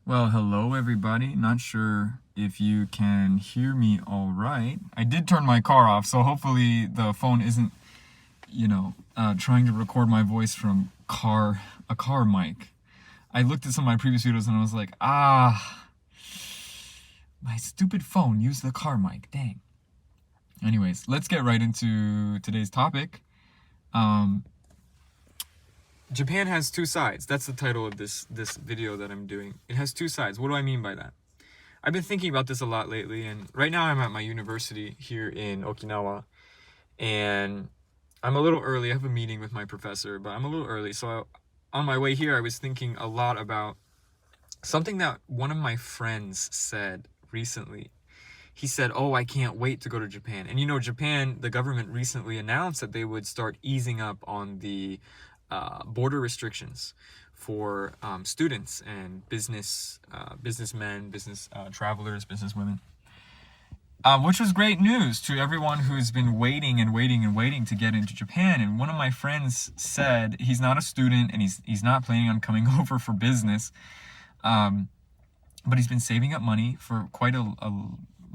Well, hello everybody. Not sure if you can hear me all right. I did turn my car off, so hopefully the phone isn't, trying to record my voice from a car mic. I looked at some of my previous videos and I was like, my stupid phone used the car mic. Dang. Anyways, let's get right into today's topic. Japan has two sides. That's the title of this video that I'm doing. It has two sides. What do I mean by that? I've been thinking about this a lot lately, and right now I'm at my university here in Okinawa, and I'm a little early. I have a meeting with my professor, but I'm a little early. So on my way here, I was thinking a lot about something that one of my friends said recently. He said, "Oh, I can't wait to go to Japan." And Japan, the government recently announced that they would start easing up on the border restrictions for students and businessmen, business travelers, businesswomen, which was great news to everyone who's been waiting and waiting and waiting to get into Japan. And one of my friends said he's not a student and he's not planning on coming over for business, but he's been saving up money for quite a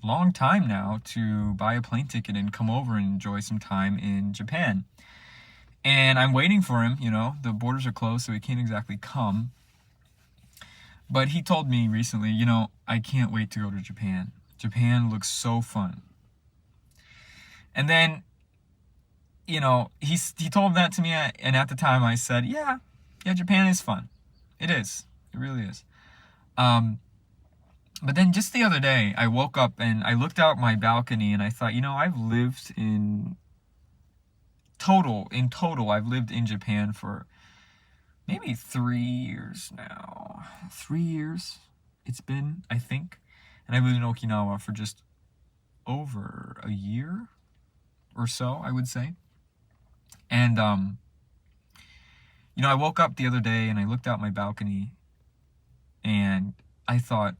long time now to buy a plane ticket and come over and enjoy some time in Japan. And I'm waiting for him, the borders are closed, so he can't exactly come. But he told me recently, I can't wait to go to Japan. Japan looks so fun. And then, he told that to me, and at the time I said, yeah, Japan is fun. It is. It really is. But then just the other day, I woke up and I looked out my balcony and I thought, I've lived in total, I've lived in Japan for maybe 3 years now. 3 years it's been, I think. And I lived in Okinawa for just over a year or so, I would say. And, I woke up the other day and I looked out my balcony and I thought,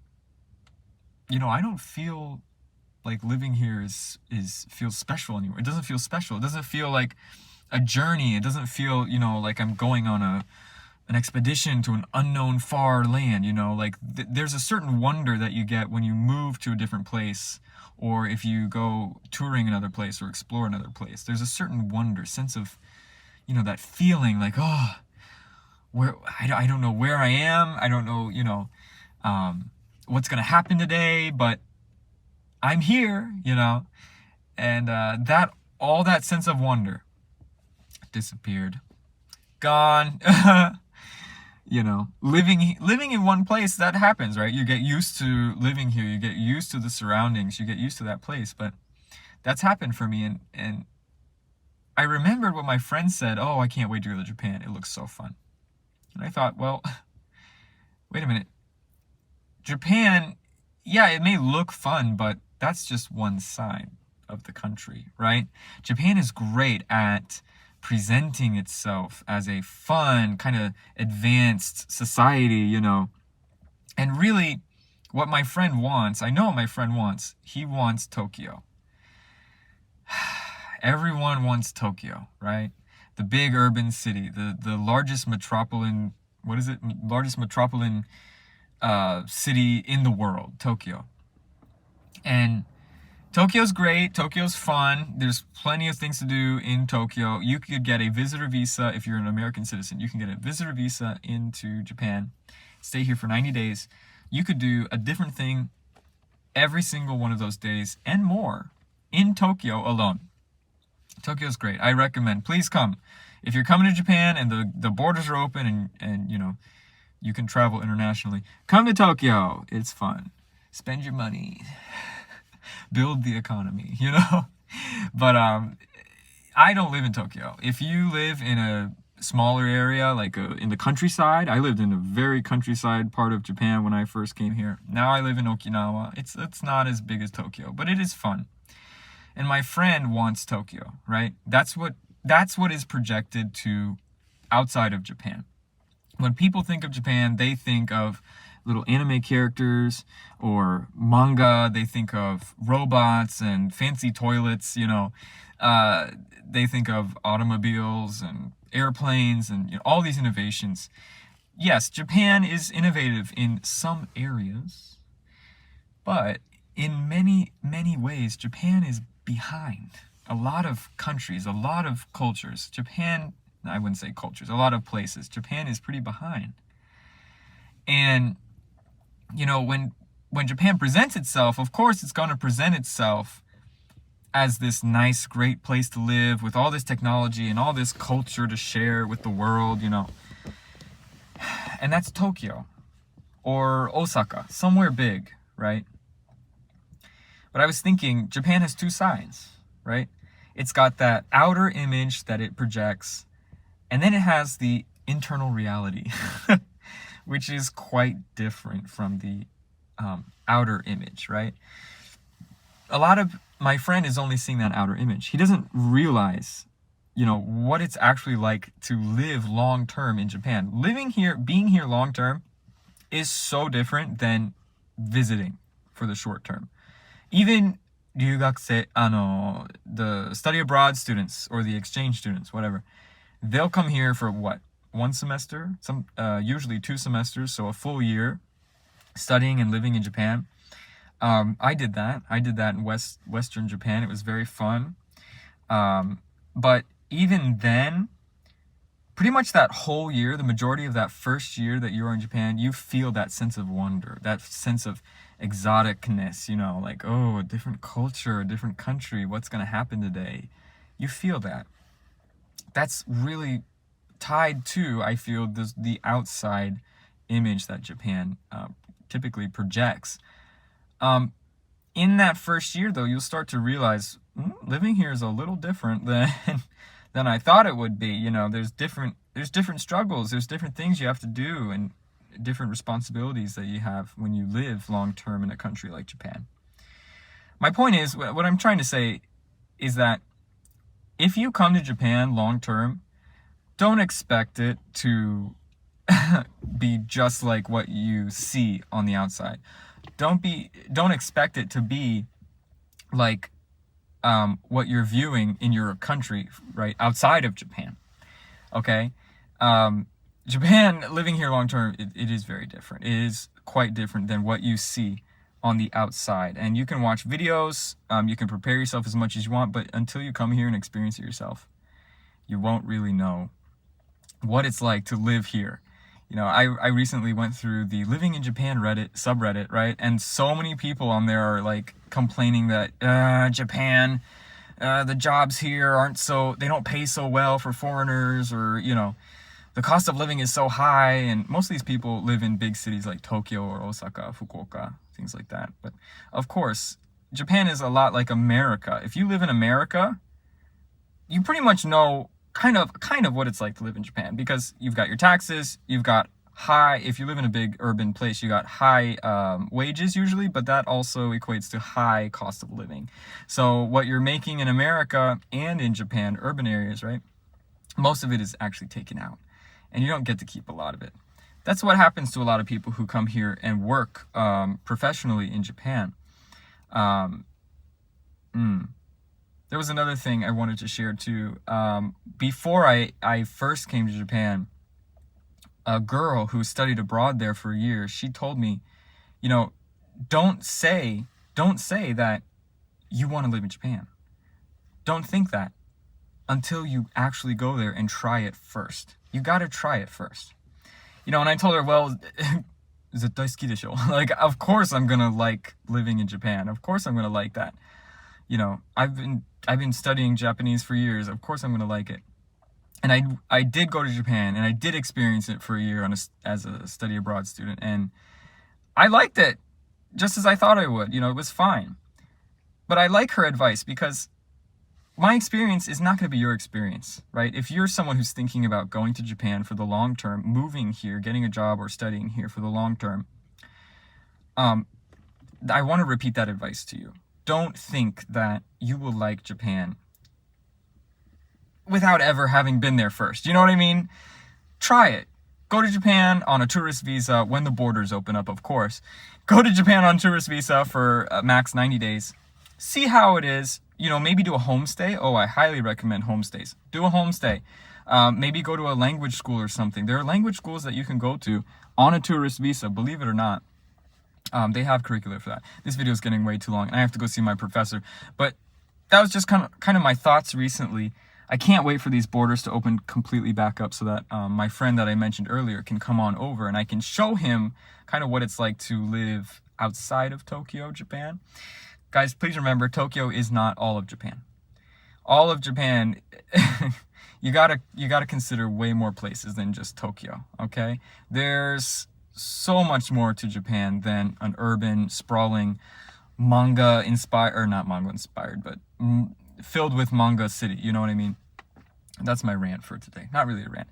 I don't feel like living here feels special anymore. It doesn't feel special. It doesn't feel like a journey. It doesn't feel, like I'm going on an expedition to an unknown far land, there's a certain wonder that you get when you move to a different place, or if you go touring another place or explore another place. There's a certain wonder, sense of, that feeling like, where I don't know where I am. I don't know, what's going to happen today, but I'm here, and all that sense of wonder disappeared, gone. Living in one place, that happens, right? You get used to living here, you get used to the surroundings, you get used to that place. But that's happened for me, and I remembered what my friend said. Oh, I can't wait to go to Japan. It looks so fun. And I thought, well, wait a minute. Japan, yeah, it may look fun, but that's just one side of the country, right? Japan is great at presenting itself as a fun, kind of advanced society, And really, what my friend wants, I know what my friend wants. He wants Tokyo. Everyone wants Tokyo, right? The big urban city, the largest metropolitan, largest metropolitan city in the world, Tokyo. And Tokyo's great. Tokyo's fun. There's plenty of things to do in Tokyo. You could get a visitor visa if you're an American citizen. You can get a visitor visa into Japan, stay here for 90 days. You could do a different thing every single one of those days and more in Tokyo alone. Tokyo's great. I recommend. Please come. If you're coming to Japan and the borders are open and you can travel internationally, come to Tokyo. It's fun. Spend your money. Build the economy, But I don't live in Tokyo. If you live in a smaller area, like in the countryside, I lived in a very countryside part of Japan when I first came here. Now I live in Okinawa. It's not as big as Tokyo, but it is fun. And my friend wants Tokyo, right? That's what is projected to outside of Japan. When people think of Japan, they think of little anime characters or manga. They think of robots and fancy toilets, They think of automobiles and airplanes and all these innovations. yes, Japan is innovative in some areas, but in many, many ways, Japan is behind a lot of countries, a lot of cultures. Japan, I wouldn't say cultures, a lot of places. Japan is pretty behind. And, you know, when Japan presents itself, of course, it's going to present itself as this nice, great place to live with all this technology and all this culture to share with the world, you know. And that's Tokyo or Osaka, somewhere big, right? But I was thinking, Japan has two sides, right? It's got that outer image that it projects, and then it has the internal reality, which is quite different from the outer image, right? A lot of my friend is only seeing that outer image. He doesn't realize, you know, what it's actually like to live long term in Japan. Living here, being here long term is so different than visiting for the short term. Even ryugakusei, the study abroad students or the exchange students, whatever, they'll come here for what? One semester, usually 2 semesters, so a full year studying and living in Japan. I did that in Western Japan. It was very fun. But even then, pretty much that whole year, the majority of that first year that you are in Japan, you feel that sense of wonder, that sense of exoticness, you know, like, oh, a different culture, a different country, what's going to happen today? You feel that. That's really tied to, I feel, the outside image that Japan typically projects. In that first year, though, you'll start to realize living here is a little different than I thought it would be. You know, there's different struggles, there's different things you have to do, and different responsibilities that you have when you live long term in a country like Japan. My point is, what I'm trying to say is that if you come to Japan long term, don't expect it to be just like what you see on the outside. Don't expect it to be like what you're viewing in your country, right, outside of Japan. Okay? Japan, living here long term, it is very different. It is quite different than what you see on the outside. And you can watch videos, you can prepare yourself as much as you want, but until you come here and experience it yourself, you won't really know what it's like to live here. You know, I recently went through the Living in Japan subreddit, right? And so many people on there are like complaining that Japan, the jobs here they don't pay so well for foreigners, or, you know, the cost of living is so high. And most of these people live in big cities like Tokyo or Osaka, Fukuoka, things like that. But of course, Japan is a lot like America. If you live in America, you pretty much know kind of what it's like to live in Japan, because you've got your taxes, you've got if you live in a big urban place, you got high wages usually, but that also equates to high cost of living. So what you're making in America and in Japan, urban areas, right, most of it is actually taken out, and you don't get to keep a lot of it. That's what happens to a lot of people who come here and work professionally in Japan. There was another thing I wanted to share too. Before I first came to Japan, a girl who studied abroad there for a year, she told me, you know, don't say that you want to live in Japan. Don't think that until you actually go there and try it first. You got to try it first. You know, and I told her, well, zettai suki desho. Like, of course I'm going to like living in Japan. Of course I'm going to like that. You know, I've been studying Japanese for years. Of course I'm going to like it. And I did go to Japan, and I did experience it for a year as a study abroad student. And I liked it just as I thought I would. You know, it was fine. But I like her advice, because my experience is not going to be your experience, right? If you're someone who's thinking about going to Japan for the long term, moving here, getting a job or studying here for the long term, I want to repeat that advice to you. Don't think that you will like Japan without ever having been there first. You know what I mean? Try it. Go to Japan on a tourist visa when the borders open up, of course. Go to Japan on tourist visa for max 90 days. See how it is. You know, maybe do a homestay. Oh, I highly recommend homestays. Do a homestay. Maybe go to a language school or something. There are language schools that you can go to on a tourist visa, believe it or not. They have curricula for that. This video is getting way too long, and I have to go see my professor. But that was just kind of my thoughts recently. I can't wait for these borders to open completely back up so that my friend that I mentioned earlier can come on over and I can show him kind of what it's like to live outside of Tokyo, Japan. Guys, please remember, Tokyo is not all of Japan. All of Japan, you gotta consider way more places than just Tokyo, okay? There's so much more to Japan than an urban, sprawling, manga inspired, or not manga inspired, but filled with manga city, you know what I mean? That's my rant for today. Not really a rant.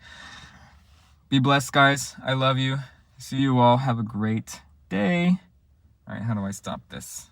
Be blessed, guys. I love you. See you all. Have a great day. All right, how do I stop this?